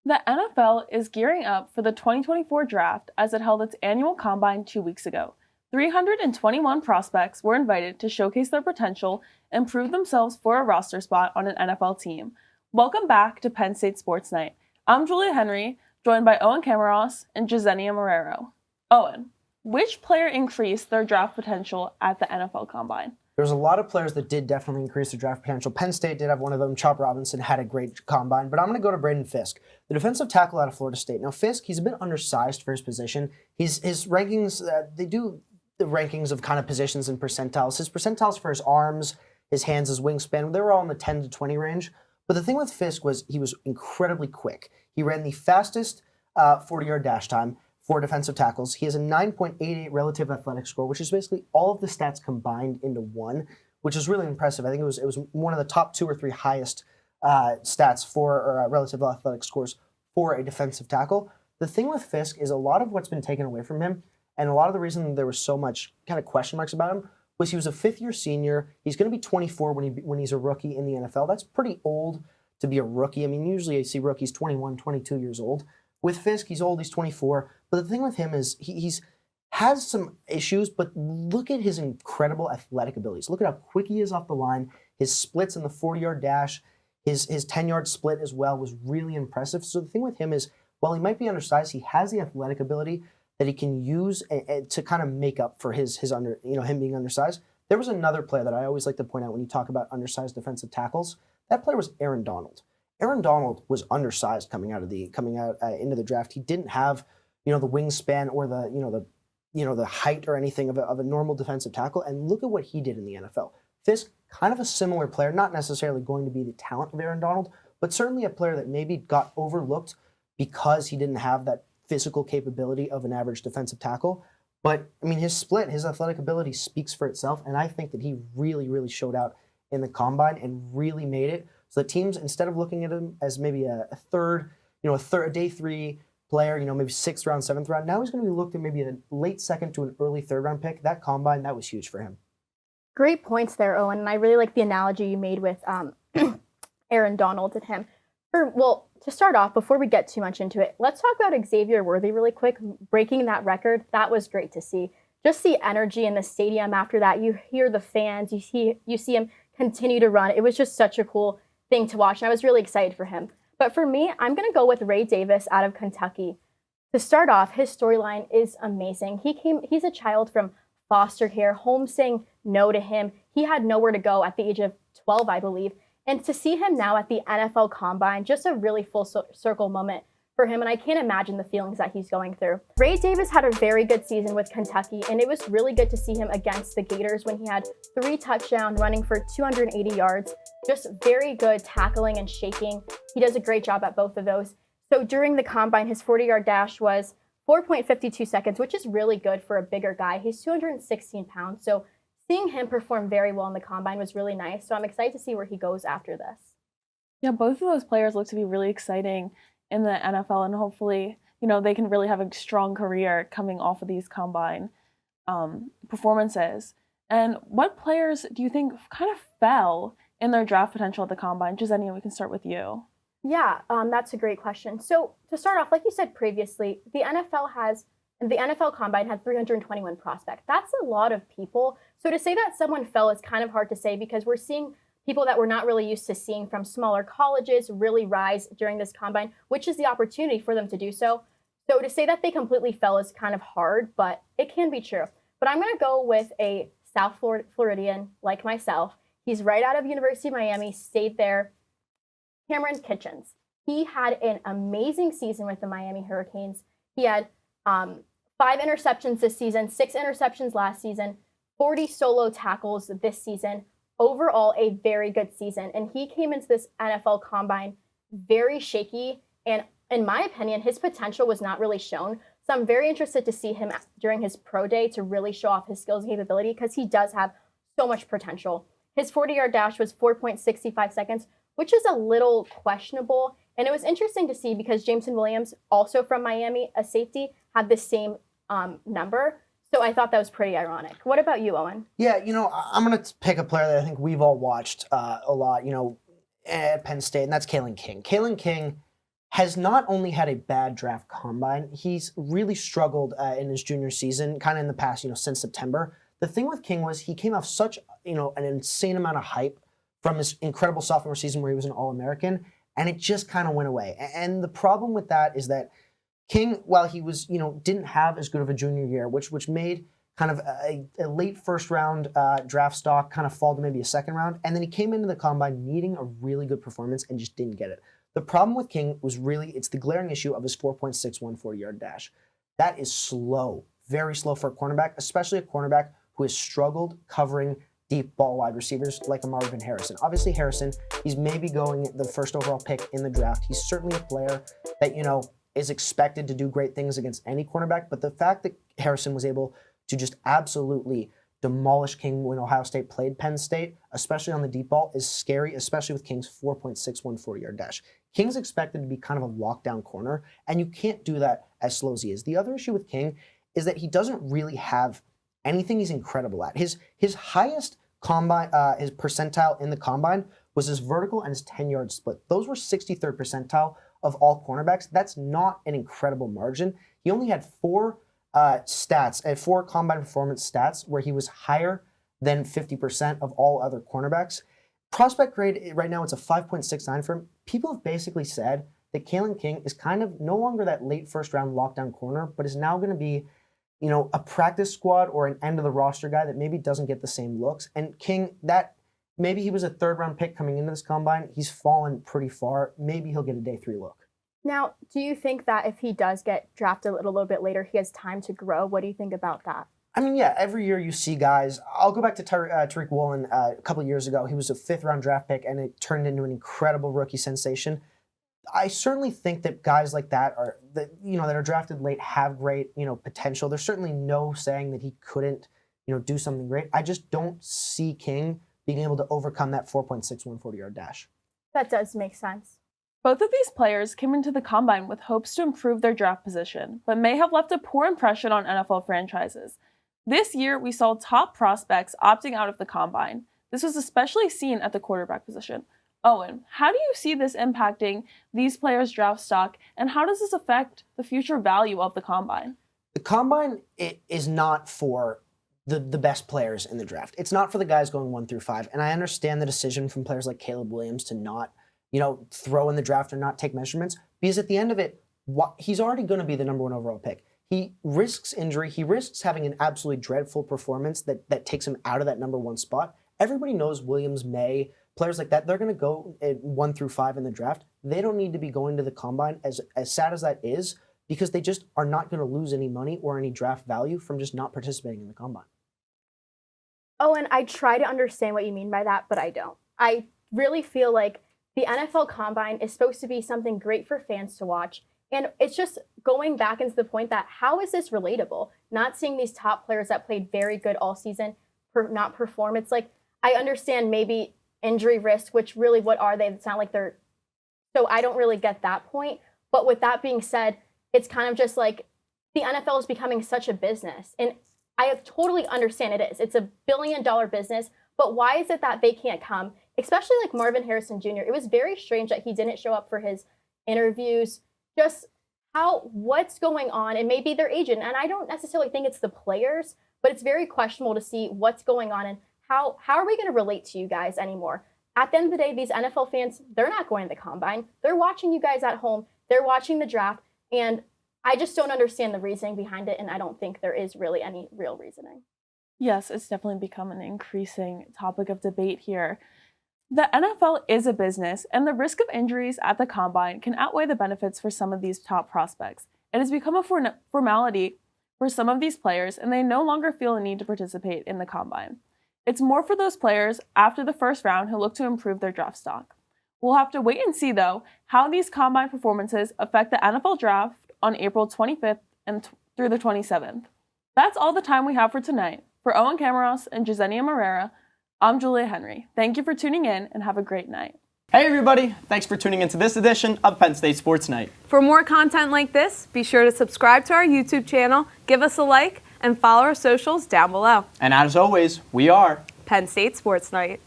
The NFL is gearing up for the 2024 draft as it held its annual combine 2 weeks ago. 321 prospects were invited to showcase their potential and prove themselves for a roster spot on an NFL team. Welcome back to Penn State Sports Night. I'm Julia Henry, joined by Owen Cameros and Jezenia Marrero. Owen, which player increased their draft potential at the NFL Combine? There's a lot of players that did definitely increase their draft potential. Penn State did have one of them. Chop Robinson had a great combine, but I'm going to go to Braden Fisk, the defensive tackle out of Florida State. Now, Fisk, he's a bit undersized for his position. His rankings, they do the rankings of kind of positions and percentiles. His percentiles for his arms, his hands, his wingspan, they were all in the 10 to 20 range. But the thing with Fisk was he was incredibly quick. He ran the fastest 40-yard dash time for defensive tackles. He has a 9.88 relative athletic score, which is basically all of the stats combined into one, which is really impressive. I think it was one of the top 2 or 3 highest stats for relative athletic scores for a defensive tackle. The thing with Fisk is a lot of what's been taken away from him, and a lot of the reason there was so much kind of question marks about him was he was a fifth-year senior. He's going to be 24 when he's a rookie in the NFL. That's pretty old to be a rookie. I mean, usually I see rookies 21, 22 years old. With Fisk, he's old, he's 24. But the thing with him is he's has some issues, but look at his incredible athletic abilities. Look at how quick he is off the line. His splits in the 40-yard dash, his 10-yard split as well was really impressive. So the thing with him is, while he might be undersized, he has the athletic ability that he can use to kind of make up for him being undersized. There was another player that I always like to point out when you talk about undersized defensive tackles. That player was Aaron Donald. Aaron Donald was undersized coming out into the draft. He didn't have, the wingspan or the height or anything of a normal defensive tackle. And look at what he did in the NFL. Fisk, kind of a similar player, not necessarily going to be the talent of Aaron Donald, but certainly a player that maybe got overlooked because he didn't have that physical capability of an average defensive tackle. But I mean, his athletic ability speaks for itself. And I think that he really, really showed out in the combine and really made it so that teams, instead of looking at him as maybe a day 3 player, maybe 6th round, 7th round, now he's going to be looked at maybe a late 2nd to an early 3rd round pick. That combine, that was huge for him. Great points there, Owen. And I really like the analogy you made with Aaron Donald and him. To start off, before we get too much into it, let's talk about Xavier Worthy really quick. Breaking that record, that was great to see. Just the energy in the stadium after that. You hear the fans, you see him continue to run. It was just such a cool thing to watch, and I was really excited for him. But for me, I'm going to go with Ray Davis out of Kentucky. To start off, his storyline is amazing. He's a child from foster care, home saying no to him. He had nowhere to go at the age of 12, I believe. And to see him now at the NFL Combine, just a really full circle moment for him, and I can't imagine the feelings that he's going through. Ray Davis had a very good season with Kentucky, and it was really good to see him against the Gators when he had 3 touchdowns running for 280 yards. Just very good tackling and shaking. He does a great job at both of those. So during the Combine, his 40-yard dash was 4.52 seconds, which is really good for a bigger guy. He's 216 pounds, so seeing him perform very well in the Combine was really nice. So I'm excited to see where he goes after this. Yeah, both of those players look to be really exciting in the NFL, and hopefully, they can really have a strong career coming off of these combine performances. And what players do you think kind of fell in their draft potential at the combine? Jezenia, we can start with you. Yeah, that's a great question. So to start off, like you said previously, the NFL Combine had 321 prospects. That's a lot of people. So to say that someone fell is kind of hard to say because we're seeing people that we're not really used to seeing from smaller colleges really rise during this combine, which is the opportunity for them to do so. So to say that they completely fell is kind of hard, but it can be true. But I'm going to go with a South Floridian like myself. He's right out of University of Miami, stayed there. Cameron Kitchens. He had an amazing season with the Miami Hurricanes. He had 5 interceptions this season, 6 interceptions last season, 40 solo tackles this season. Overall, a very good season. And he came into this NFL Combine very shaky. And in my opinion, his potential was not really shown. So I'm very interested to see him during his pro day to really show off his skills and capability because he does have so much potential. His 40-yard dash was 4.65 seconds, which is a little questionable. And it was interesting to see because Jameson Williams, also from Miami, a safety, had the same number. So I thought that was pretty ironic. What about you, Owen? Yeah, I'm going to pick a player that I think we've all watched a lot, at Penn State, and that's Kalen King. Kalen King has not only had a bad draft combine, he's really struggled in his junior season, kind of in the past, since September. The thing with King was he came off such, an insane amount of hype from his incredible sophomore season where he was an All-American, and it just kind of went away. And the problem with that is that King, while he was, didn't have as good of a junior year, which made kind of a late first round draft stock kind of fall to maybe a second round, and then he came into the combine needing a really good performance and just didn't get it. The problem with King was it's the glaring issue of his 4.61 40-yard dash. That is slow, very slow for a cornerback, especially a cornerback who has struggled covering deep ball wide receivers like a Marvin Harrison. Obviously Harrison, he's maybe going the first overall pick in the draft. He's certainly a player that, is expected to do great things against any cornerback, but the fact that Harrison was able to just absolutely demolish King when Ohio State played Penn State, especially on the deep ball, is scary, especially with King's 4.61 40-yard dash. King's expected to be kind of a lockdown corner, and you can't do that as slow as he is. The other issue with King is that he doesn't really have anything he's incredible at. His highest combine, his percentile in the combine was his vertical and his 10-yard split. Those were 63rd percentile of all cornerbacks. That's not an incredible margin. He only had four combine performance stats where he was higher than 50% of all other cornerbacks. Prospect grade right now, it's a 5.69 for him. People have basically said that Kalen King is kind of no longer that late first round lockdown corner, but is now going to be, a practice squad or an end of the roster guy that maybe doesn't get the same looks. And King, that maybe he was a third round pick coming into this combine. He's fallen pretty far. Maybe he'll get a day 3 look. Now, do you think that if he does get drafted a little bit later, he has time to grow? What do you think about that? I mean, yeah, every year you see guys. I'll go back to Tariq Woolen a couple of years ago. He was a 5th-round draft pick, and it turned into an incredible rookie sensation. I certainly think that guys like that that are drafted late have great, potential. There's certainly no saying that he couldn't, do something great. I just don't see King being able to overcome that 4.61 40-yard dash. That does make sense. Both of these players came into the combine with hopes to improve their draft position, but may have left a poor impression on NFL franchises. This year, we saw top prospects opting out of the combine. This was especially seen at the quarterback position. Owen, how do you see this impacting these players' draft stock, and how does this affect the future value of the combine? The combine is not for the best players in the draft. It's not for the guys going 1 through 5, and I understand the decision from players like Caleb Williams to not throw in the draft or not take measurements, because at the end of it, he's already going to be the number 1 overall pick. He risks injury. He risks having an absolutely dreadful performance that takes him out of that number 1 spot. Everybody knows Williams, May, players like that, they're going to go at 1 through 5 in the draft. They don't need to be going to the combine, as sad as that is, because they just are not going to lose any money or any draft value from just not participating in the combine. Oh, and I try to understand what you mean by that, but I don't. I really feel like the NFL Combine is supposed to be something great for fans to watch. And it's just going back into the point that how is this relatable? Not seeing these top players that played very good all season not perform. It's like, I understand maybe injury risk, which really, what are they? It's not like they're, so I don't really get that point. But with that being said, it's kind of just like the NFL is becoming such a business. And I totally understand it is. It's $1 billion business. But why is it that they can't come? Especially like Marvin Harrison Jr. It was very strange that he didn't show up for his interviews. Just what's going on, and maybe their agent. And I don't necessarily think it's the players, but it's very questionable to see what's going on and how are we going to relate to you guys anymore? At the end of the day, these NFL fans, they're not going to the combine. They're watching you guys at home. They're watching the draft. And I just don't understand the reasoning behind it. And I don't think there is really any real reasoning. Yes, it's definitely become an increasing topic of debate here. The NFL is a business, and the risk of injuries at the combine can outweigh the benefits for some of these top prospects. It has become a formality for some of these players, and they no longer feel a need to participate in the combine. It's more for those players after the first round who look to improve their draft stock. We'll have to wait and see, though, how these combine performances affect the NFL draft on April 25th and through the 27th. That's all the time we have for tonight. For Owen Cameros and Jezenia Marrero, I'm Julia Henry. Thank you for tuning in, and have a great night. Hey everybody, thanks for tuning into this edition of Penn State Sports Night. For more content like this, be sure to subscribe to our YouTube channel, give us a like, and follow our socials down below. And as always, we are Penn State Sports Night.